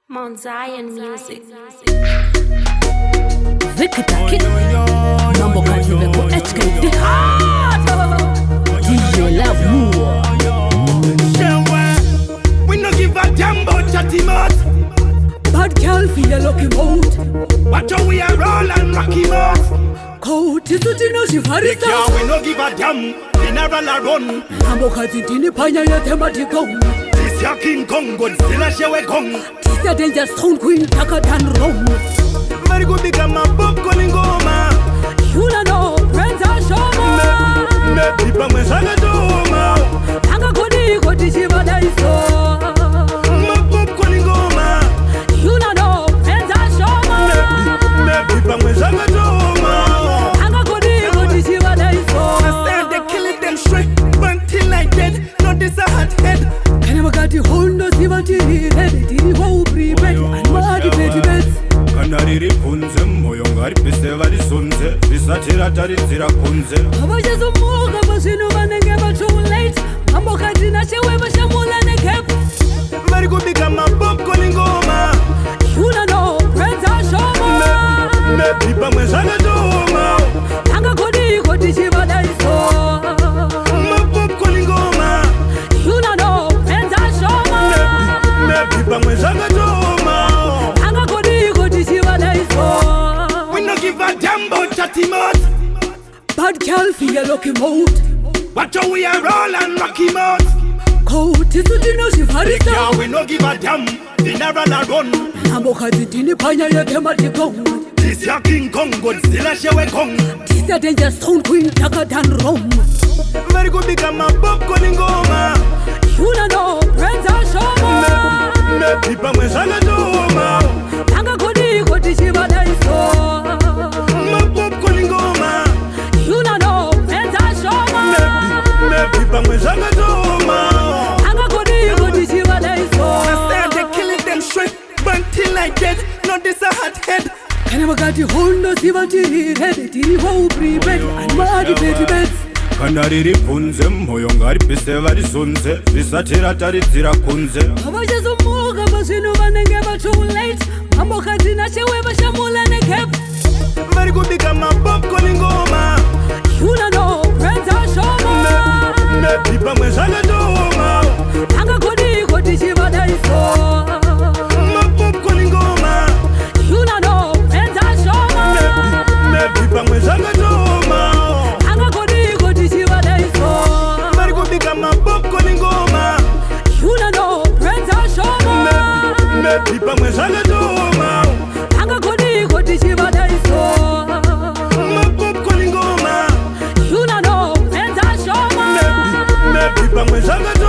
Mount Zion Music. Vikitaki Mambo kazi veko HKD DJ Love Moore. We no give a damn about chatty mouth. Bad girl feel a lucky mode. Watch how we are roll and rocky mouth. Coat is the dino she varies. Yeah, we no give a damn. General a run. Mambo kazi dini panya ya thematic gong. This ya King Kong, Godzilla shewe gong. This ya danger stone queen taka dan rom. Very good big my book calling goma. You know friends are shoma. Me pipa mwe saga doma. Tanga kodi shiva daiso. My book calling goma. You know friends are shoma. Me pipa mwe saga doma. Tanga kodi shiva daiso. I said they kill it them straight, burn till I dead. No this a hot head. Can never got the whole no sivanti head. Tiri ho prepared and mad beds. Kanariri punze moyo ngari pise vari sunze visatira taridzira kunze Abashazumuka basino banenge ba too late Mambo katina shewe bashamula ne cap Very good big my book calling goma. You know friends are shoma Me pipa mwe saga doma. Tanga kodi shiva daiso My book calling goma. You know friends are shoma Me pipa mwe saga doma. Tanga kodi shiva daiso We no give a damn about chatty mouth. Bad girl feel a lucky mode Watch how we are roll and rocky mouth. Coat is the dino she varies. Yeah, we no give a damn. General a run. Mambo katina panya ya thematic gong. This ya King Kong, Godzilla shewe gong. This ya danger stone queen taka dan rom. Very good big my book calling goma. You know friends are shoma Me pipa mwe saga doma. Tanga kodi shiva daiso My book calling goma. You know friends are shoma Me pipa mwe saga doma. Tanga kodi shiva daiso I said they kill it them straight, burn till I dead. No this a hot head. Can never got the whole no sivanti head. Tiri ho prepared and mad beds. Kanariri punze moyo ngari pise vari sunze visatira taridzira kunze Abashazumuka basino banenge ba too late Mambo katina shewe bashamula ne cap Very good big my book calling goma. You know friends are shoma Me pipa mwe saga doma. Tanga kodi shiva daiso My book calling goma. You know friends are shoma Me pipa mwe saga doma. Tanga kodi shiva daiso Very good big my book calling goma. You know friends are shoma Me pipa mwe saga doma. Tanga kodi shiva daiso My book calling goma. You know friends are shoma Me pipa mwe saga doma.